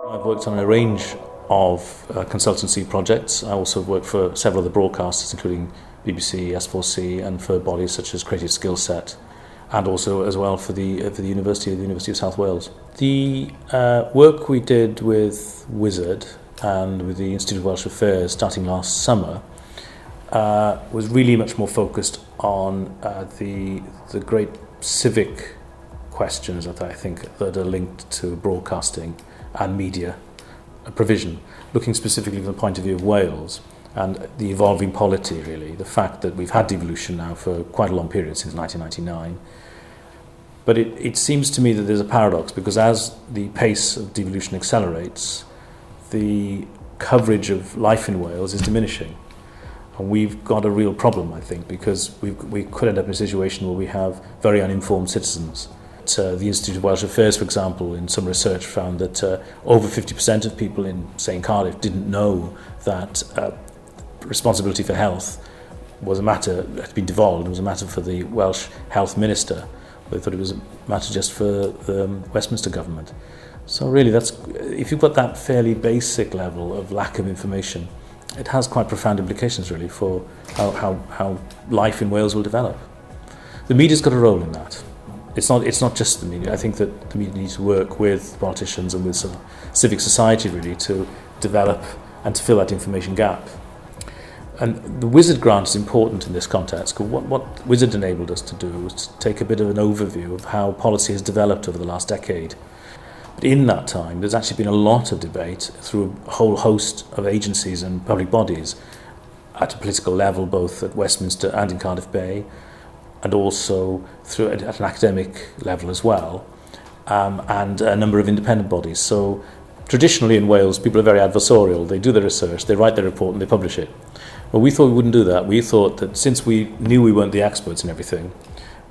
I've worked on a range of consultancy projects. I also worked for several other broadcasters, including BBC, S4C, and for bodies such as Creative Skill Set, and also as well for the University of South Wales. The work we did with Wizard and with the Institute of Welsh Affairs starting last summer was really much more focused on the great civic questions that I think that are linked to broadcasting and media provision, looking specifically from the point of view of Wales and the evolving polity, really, the fact that we've had devolution now for quite a long period, since 1999. But it seems to me that there's a paradox, because as the pace of devolution accelerates, the coverage of life in Wales is diminishing. And we've got a real problem, I think, because we could end up in a situation where we have very uninformed citizens. The Institute of Welsh Affairs, for example, in some research found that over 50% of people in, say, in Cardiff didn't know that responsibility for health was a matter that had been devolved. It was a matter for the Welsh Health Minister. They thought it was a matter just for the Westminster government. So really, if you've got that fairly basic level of lack of information, it has quite profound implications, really, for how life in Wales will develop. The media's got a role in that. It's not just the media. I think that the media needs to work with politicians and with civic society, really, to develop and to fill that information gap. And the Wizard grant is important in this context, because what Wizard enabled us to do was to take a bit of an overview of how policy has developed over the last decade. But in that time, there's actually been a lot of debate through a whole host of agencies and public bodies at a political level, both at Westminster and in Cardiff Bay, and also through at an academic level as well, and a number of independent bodies. So traditionally in Wales, people are very adversarial. They do their research, they write their report, and they publish it. Well, we thought we wouldn't do that. We thought that since we knew we weren't the experts in everything,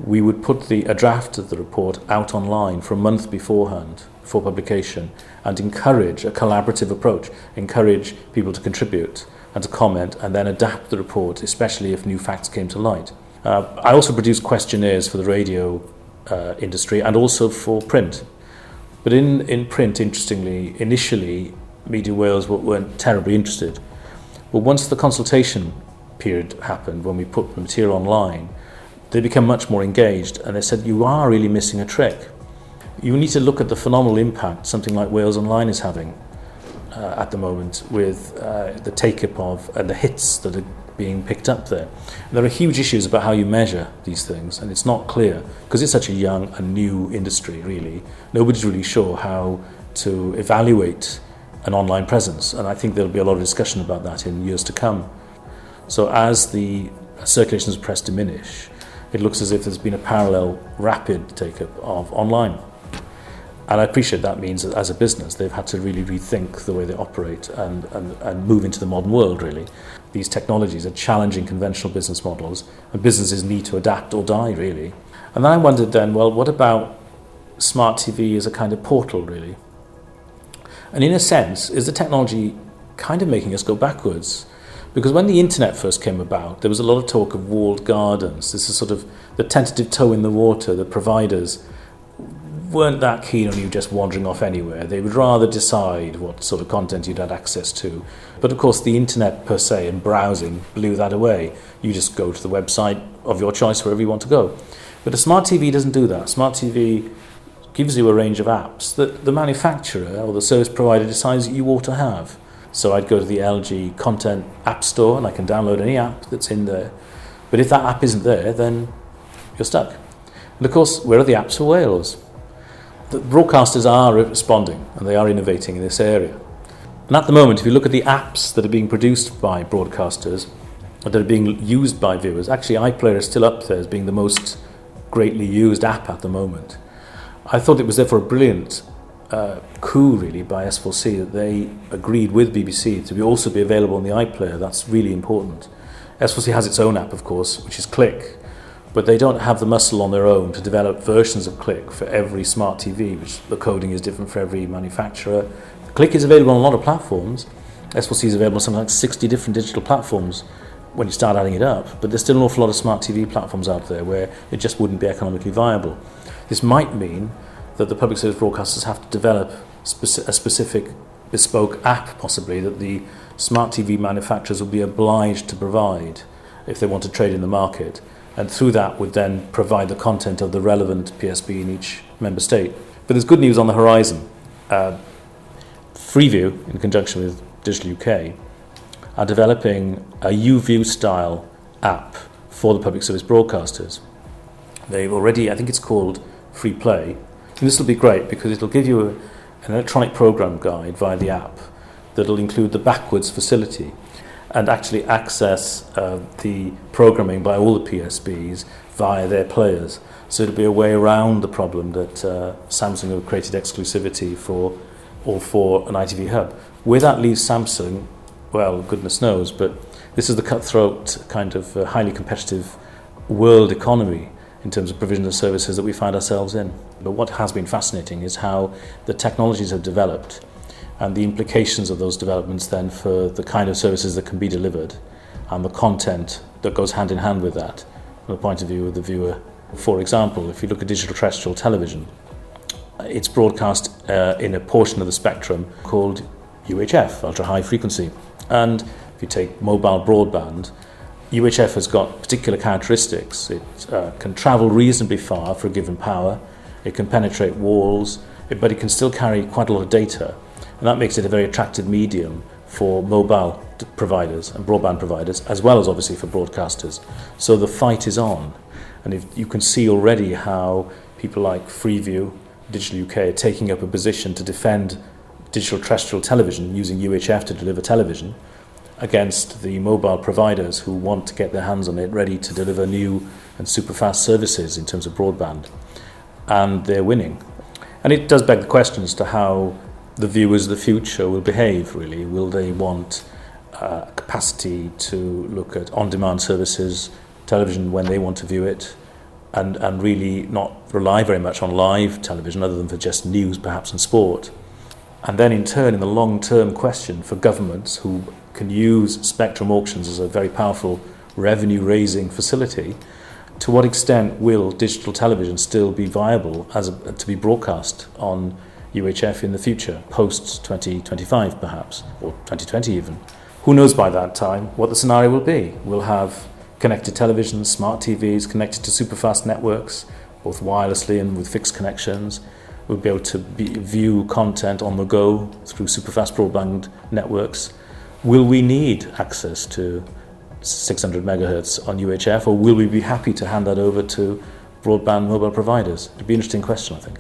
we would put a draft of the report out online for a month beforehand, before publication, and encourage a collaborative approach, encourage people to contribute and to comment, and then adapt the report, especially if new facts came to light. I also produced questionnaires for the radio industry and also for print. But in print, interestingly, initially, Media Wales weren't terribly interested. But once the consultation period happened, when we put the material online, they became much more engaged, and they said, you are really missing a trick. You need to look at the phenomenal impact something like Wales Online is having at the moment, with the take-up of and the hits that are being picked up there. And there are huge issues about how you measure these things, and it's not clear, because it's such a young and new industry, really. Nobody's really sure how to evaluate an online presence, and I think there'll be a lot of discussion about that in years to come. So as the circulations of press diminish, it looks as if there's been a parallel rapid take-up of online. And I appreciate that means that as a business, they've had to really rethink the way they operate and move into the modern world, really. These technologies are challenging conventional business models, and businesses need to adapt or die, really. And then I wondered then, well, what about smart TV as a kind of portal, really? And in a sense, is the technology kind of making us go backwards? Because when the internet first came about, there was a lot of talk of walled gardens. This is sort of the tentative toe in the water. The providers weren't that keen on you just wandering off anywhere. They would rather decide what sort of content you'd had access to. But of course, the internet per se and browsing blew that away. You just go to the website of your choice wherever you want to go. But a smart TV doesn't do that. Smart TV gives you a range of apps that the manufacturer or the service provider decides that you ought to have. So I'd go to the LG Content App Store and I can download any app that's in there. But if that app isn't there, then you're stuck. And of course, where are the apps for Wales? The broadcasters are responding and they are innovating in this area. And at the moment, if you look at the apps that are being produced by broadcasters, or that are being used by viewers, actually iPlayer is still up there as being the most greatly used app at the moment. I thought it was therefore a brilliant coup, really, by S4C that they agreed with BBC to also be available on the iPlayer. That's really important. S4C has its own app, of course, which is Click, but they don't have the muscle on their own to develop versions of Click for every smart TV, which the coding is different for every manufacturer. Click is available on a lot of platforms. S4C is available on something like 60 different digital platforms when you start adding it up, but there's still an awful lot of smart TV platforms out there where it just wouldn't be economically viable. This might mean that the public service broadcasters have to develop a specific bespoke app, possibly, that the smart TV manufacturers will be obliged to provide if they want to trade in the market, and through that would then provide the content of the relevant PSB in each member state. But there's good news on the horizon. Freeview, in conjunction with Digital UK, are developing a YouView style app for the public service broadcasters. They've already, I think it's called Free Play, and this will be great because it'll give you an electronic program guide via the app that'll include the backwards facility and actually access the programming by all the PSBs via their players. So it'll be a way around the problem that Samsung have created exclusivity for all for an ITV hub. Where that leaves Samsung, well, goodness knows, but this is the cutthroat kind of highly competitive world economy in terms of provision of services that we find ourselves in. But what has been fascinating is how the technologies have developed and the implications of those developments then for the kind of services that can be delivered and the content that goes hand in hand with that from the point of view of the viewer. For example, if you look at digital terrestrial television, it's broadcast in a portion of the spectrum called UHF, ultra high frequency. And if you take mobile broadband, UHF has got particular characteristics. It can travel reasonably far for a given power, it can penetrate walls, but it can still carry quite a lot of data. And that makes it a very attractive medium for mobile providers and broadband providers, as well as obviously for broadcasters. So the fight is on. And if you can see already how people like Freeview, Digital UK are taking up a position to defend digital terrestrial television using UHF to deliver television against the mobile providers who want to get their hands on it ready to deliver new and super fast services in terms of broadband. And they're winning. And it does beg the question as to how the viewers of the future will behave, really. Will they want capacity to look at on-demand services, television when they want to view it, and really not rely very much on live television other than for just news perhaps and sport? And then in turn, in the long-term question for governments who can use spectrum auctions as a very powerful revenue-raising facility, to what extent will digital television still be viable to be broadcast on UHF in the future, post-2025 perhaps, or 2020 even? Who knows by that time what the scenario will be? We'll have connected televisions, smart TVs connected to super-fast networks, both wirelessly and with fixed connections. We'll be able to view content on the go through super-fast broadband networks. Will we need access to 600 megahertz on UHF, or will we be happy to hand that over to broadband mobile providers? It'd be an interesting question, I think.